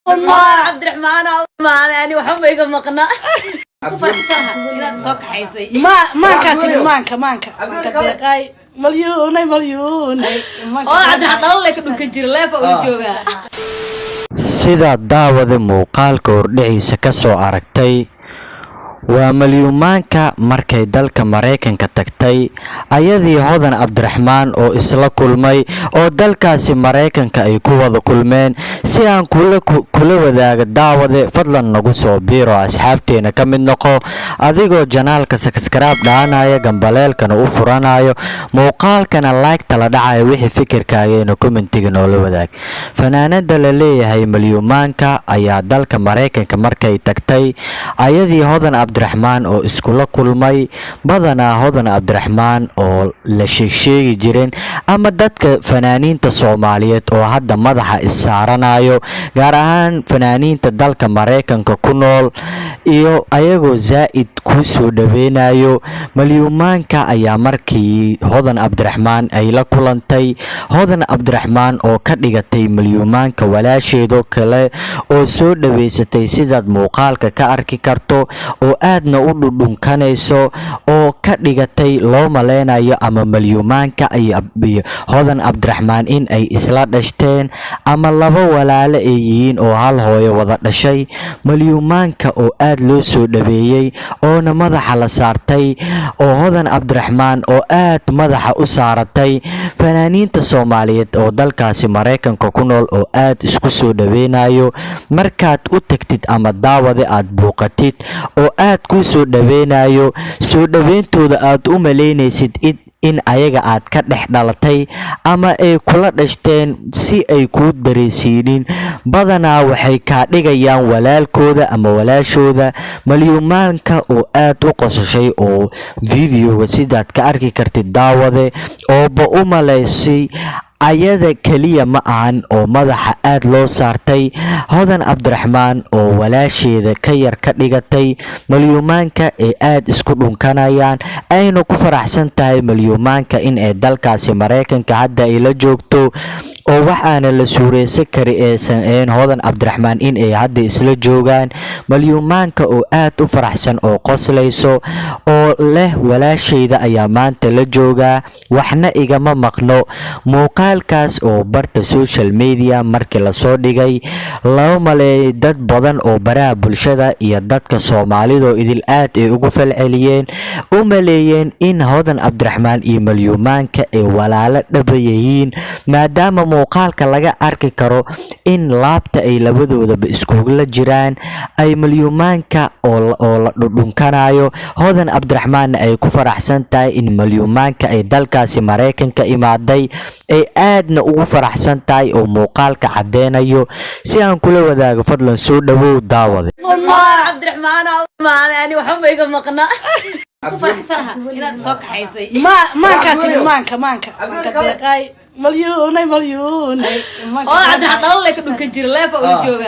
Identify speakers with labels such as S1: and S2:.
S1: عبد الرحمن أنا وحب يقول مقنع
S2: ما كاتب مانكا كدقاي مليون
S1: عبد الرحمن الله كده كجير لا فوجوها
S3: sida daawada muuqaalka hordhiciisa ka soo aragtay waa malyuumaanka markay dalka Mareykanka tagtay ayadii Hodan Cabdiraxmaan oo isla kulmay oo dalkaasi Mareykanka ay ku wada kulmeen si aan kula wadaaga daawade fadlan nagu soo biiro asxaabteena ka mid noqo adigoo janaalka subscribe dhaanaya gambaleelkana u furanayo muuqaalkana like tala dhacayo wixii fikirkaaga commentiga noola wadaag fanaanada la leeyahay malyuumaanka ayaa dalka Mareykanka markay tagtay ayadii Hodan Cabdiraxmaan oo iskula kulmay badanaa Hodan Cabdiraxmaan oo la sheegi jireen ama dadka fanaaniinta Soomaaliyeed oo hadda madaxa isaaranayo gaar ahaan fanaaniinta dalka Mareykanka ku nool iyo ayagoo zaid ku soo dhaweenayo malyuumaanka ayaa markii Hodan Cabdiraxmaan ay la kulantay Hodan Cabdiraxmaan oo ka dhigatay malyuumaanka walaasheedo kale oo soo dhaweysatay sidaad muuqaalka ka arki karto oo aadna u dhudhunkanayso oo ka dhigatay loo maleynayo ama malyuumaanka ay Hodan Cabdiraxmaan in ay isla dhashteen ama laba walaalo ay yihiin oo hal hooyo wada dhashay malyuumaanka oo aad loo soo dhaweeyay oo madaxa la saartay oo Hodan Cabdiraxmaan oo aad madaxa u saaratay fanaaniinta Soomaaliyeed oo dalkaasi Mareykanka ku nool oo aad isku soo dhaweenayo markaad u tagtid ama daawade aad buuqatid oo aad ku soo dhaweenayo soo dhaweentooda aad u maleynaysid in ayaga aad ka dhex dhalatay ama ay kula dhashteen si ay ku dareesiinin badanaa waxay ka dhigayaan walaalkooda ama walaashooda malyuumaanka oo aad u qosashay oo videoga sidaad ka arki kartid daawade oo ba u maleysay ayada kaliya ma ahan oo madaxa aad loo saartay Hodan Cabdiraxmaan oo walaasheeda ka yar ka dhigatay malyuumaanka ee aad isku dhunkanayaan ayna ku faraxsan tahay malyuumaanka in ay dalkaasi Mareykanka hadda ay la joogto oo waxaana la suureysan kari ee Hodan Cabdiraxmaan in ay hadda isla joogaan malyuumaanka oo aad u faraxsan oo qoslayso oo leh walaasheeda ayaa maanta la jooga waxna igama maqno muuqaalkaas oo barta social media markii la soo dhigay loo maleeyay dad badan oo baraha bulshada iyo dadka Soomaalida idil aad ay ugu falceliyeen u maleeyeen in Hodan Cabdiraxmaan iyo malyuumaanka ay walaalo dhabayeen maadaama muuqaalka laga arki karo in laabta ay labadoodaba iskugula jiraan ay malyuumaanka oo la dhunkanayo Hodan Cabdiraxmaan ay ku faraxsan tahay in malyuumaanka ay dalkaasi Mareykanka imaaday ay aadna ugu faraxsan tahay oo muuqaalka cadeynayo si aan kula wadaago fadlan soo dhawow daawade
S1: عبد الرحمن أنا وحب يقول مقنع
S2: ما كاتب مانكا كدقاي مليون
S1: عبد الرحمن الله كده كجير لا فوجوها